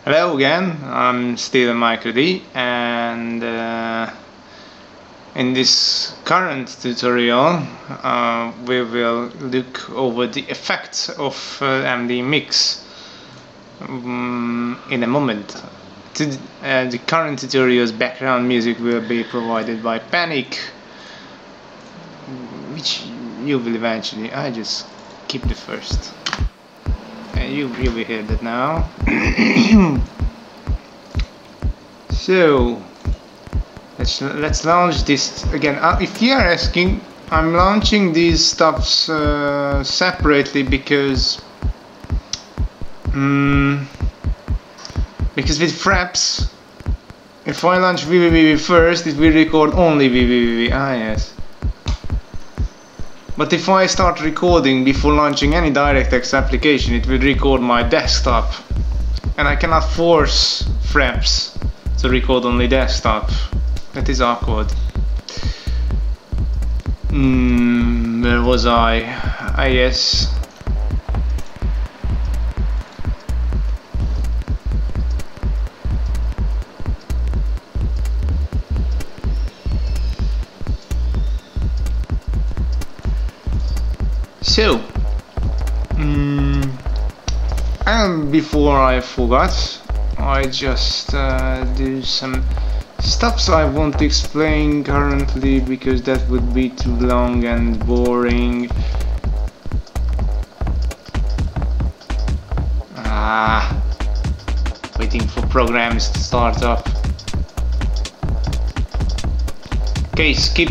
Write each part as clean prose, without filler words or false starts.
Hello again, I'm still Michael D, and in this current tutorial we will look over the effects of md.mix in a moment. The current tutorial's background music will be provided by Panic, which you will eventually. I just keep the first. You will hear that now. So let's launch this again. If you are asking, I'm launching these stuffs separately because with Fraps, if I launch VVVV first, it will record only VVVV. Yes. But if I start recording before launching any DirectX application, it will record my desktop, and I cannot force Fraps to record only desktop. That is awkward. Where was I? Yes. So, and before I forgot, I just do some stuff I won't explain currently because that would be too long and boring. Waiting for programs to start up. Okay, skip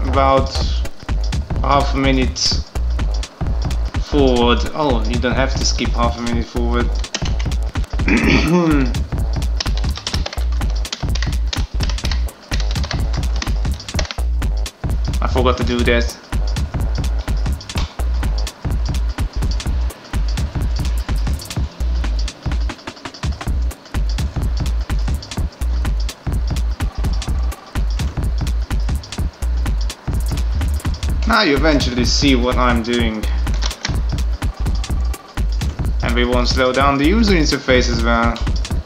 about half a minute forward. Oh, you don't have to skip half a minute forward. I forgot to do that. Now you eventually see what I'm doing, and we won't slow down the user interface as well.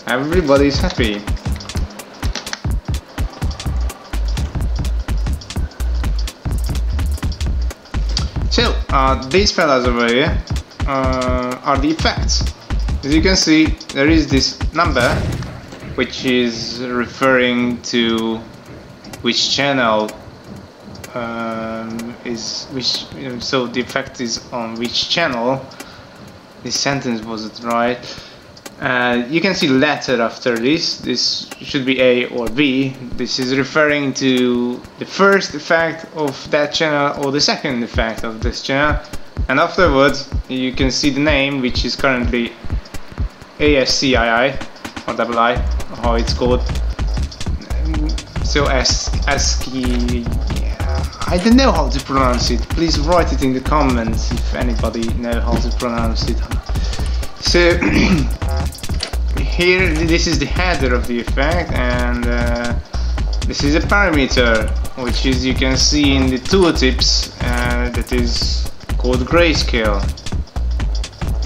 Everybody's happy. So these fellas over here are the effects. As you can see, there is this number which is referring to which channel so the effect is on which channel. This sentence wasn't right. You can see letter after this. This should be A or B. This is referring to the first effect of that channel or the second effect of this channel, and afterwards you can see the name, which is currently ASCII or double I, or how it's called. So ASCII. I don't know how to pronounce it. Please write it in the comments if anybody knows how to pronounce it. So here, this is the header of the effect, and this is a parameter, which is, you can see in the tooltips, that is called grayscale.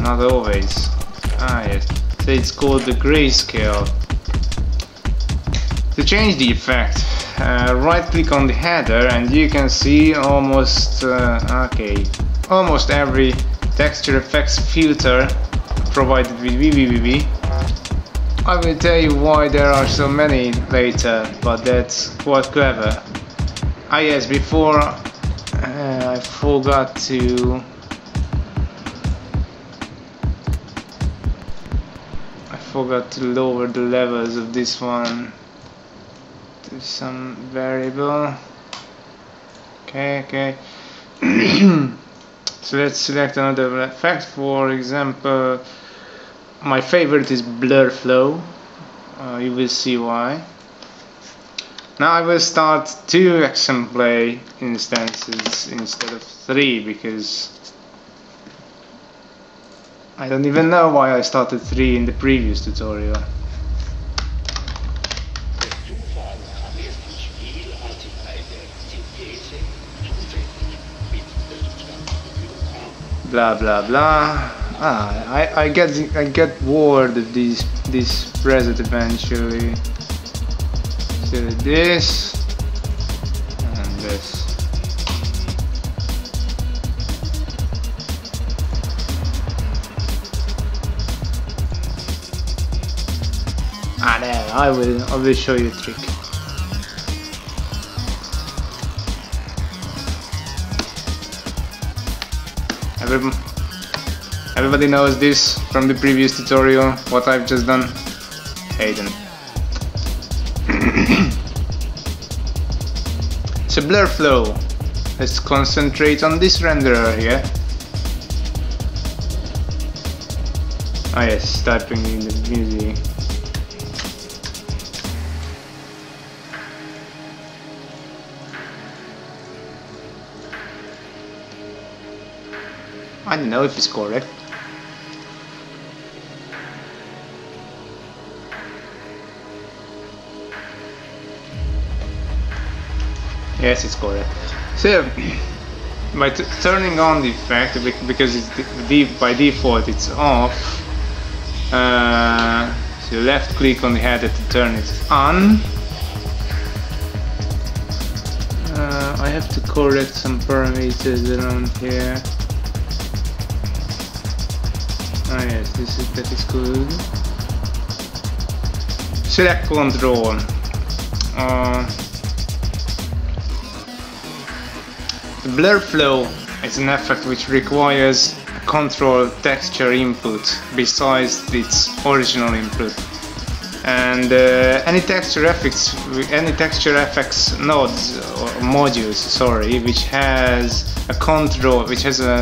Not always. Yes. So it's called the grayscale. To change the effect, right click on the header and you can see almost every texture effects filter provided with VVVV. I will tell you why there are so many later, but that's quite clever. Yes, before I forgot to lower the levels of this one to some variable. Okay. So let's select another effect. For example, my favorite is blur flow. You will see why. Now I will start 2 action play instances instead of 3 because I don't even know why I started 3 in the previous tutorial. Blah blah blah. I get bored of this preset eventually. So this and this. There, I will show you a trick. Everybody knows this from the previous tutorial, what I've just done. Hayden. So blur flow. Let's concentrate on this renderer here. Ah yes, typing in the music. I don't know if it's correct. Yes, it's correct. So, by turning on the effect, because it's by default it's off, so left click on the header to turn it on. I have to correct some parameters around here. Ah yes, that is good. Select control. The blur flow is an effect which requires a control texture input besides its original input, and any texture effects nodes or modules, sorry, which has a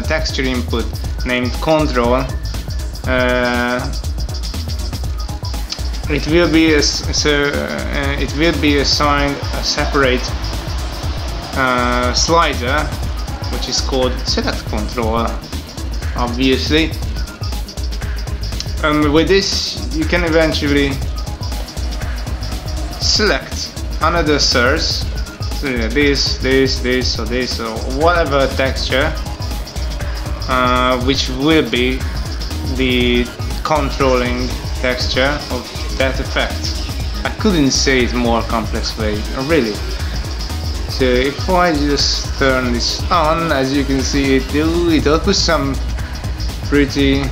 texture input named control. It will be assigned a separate slider, which is called select control, obviously. And with this, you can eventually select another source, so this, or whatever texture, which will be the controlling texture of that effect. I couldn't say it more complex way, really. So if I just turn this on, as you can see, it outputs some pretty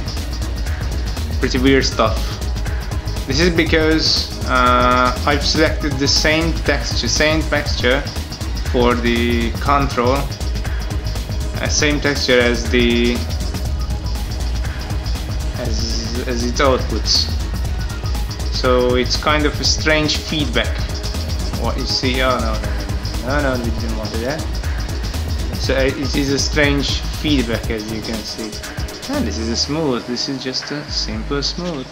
weird stuff. This is because I've selected the same texture for the control, same texture as it outputs. So it's kind of a strange feedback. What you see? Oh no, we didn't want that. So it is a strange feedback, as you can see. And this is a smooth. This is just a simple smooth.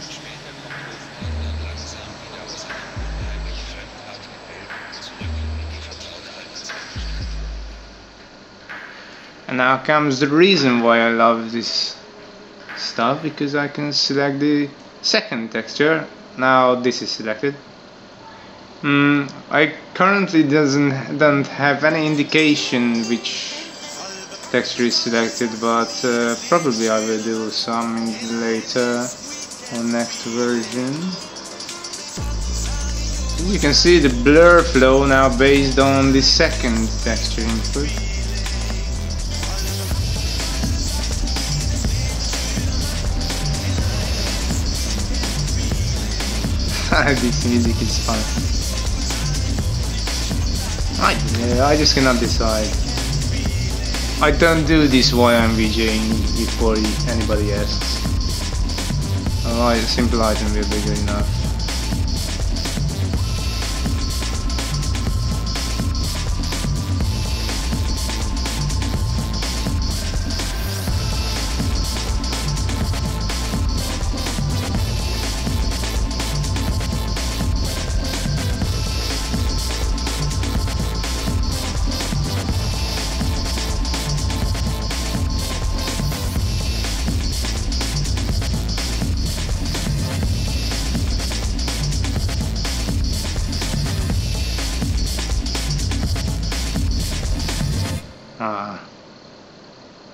And now comes the reason why I love this stuff, because I can select the second texture. Now this is selected. I currently don't have any indication which texture is selected, but probably I will do some later on next version. You can see the blur flow now based on the second texture input. This music is fun. I just cannot decide. I don't do this while I'm VJing before anybody asks. A simple item will be good enough.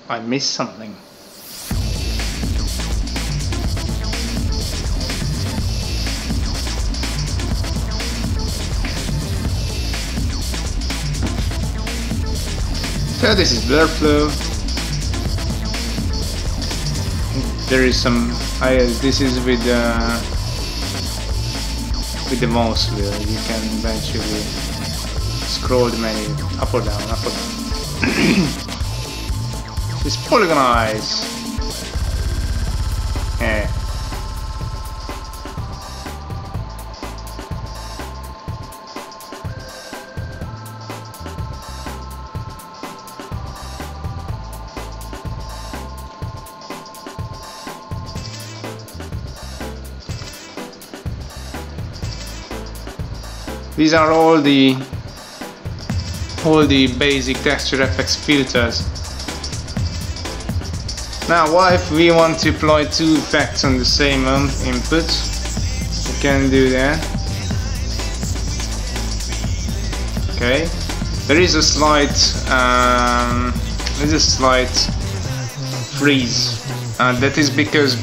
I missed something. So this is blur flow. There is some. This is with the mouse wheel. You can eventually scroll the menu up or down, up or down. Just polygonize. Yeah. These are all the basic texture effects filters. Now, what if we want to apply two effects on the same input? We can do that. Okay. There is a slight freeze. That is because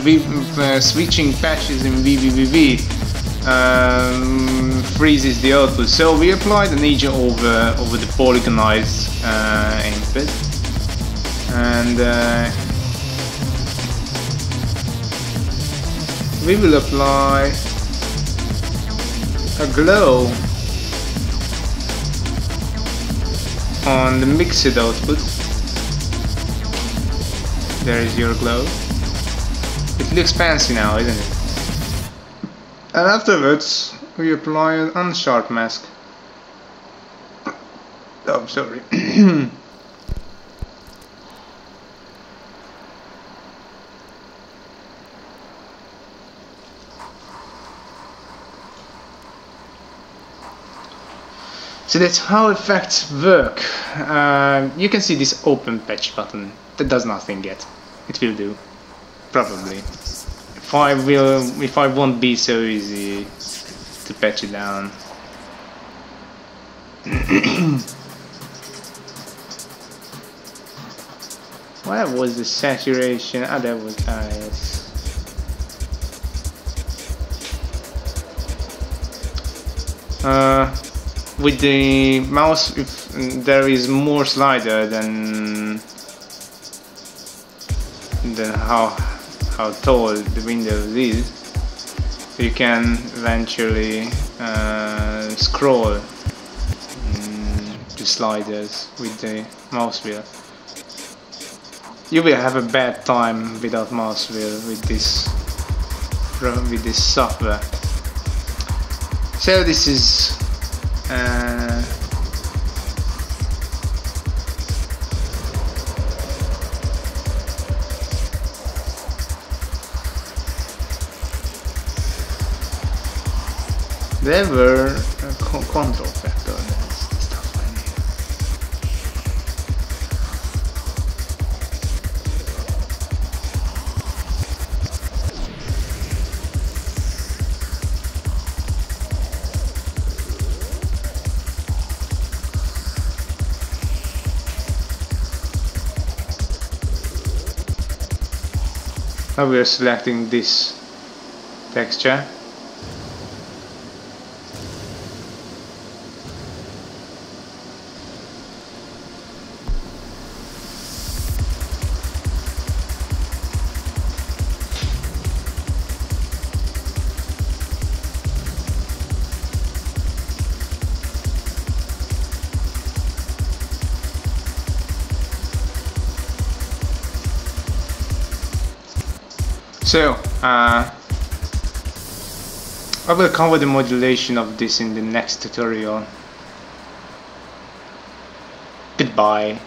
switching patches in VVVV freezes the output. So we applied an edge over the polygonized input, and we will apply a glow on the mixed output. There is your glow. It looks fancy now, isn't it? And afterwards we apply an unsharp mask. Oh, sorry. So that's how effects work. You can see this open patch button. That does nothing yet. It will do, probably. If I won't be so easy to patch it down. What was the saturation? Ah, that was yes. With the mouse, if there is more slider than how tall the window is, you can eventually scroll the sliders with the mouse wheel. You will have a bad time without mouse wheel with this software. So this is there were a control factor. That's the stuff I need. Now we are selecting this texture. So, I will cover the modulation of this in the next tutorial. Goodbye.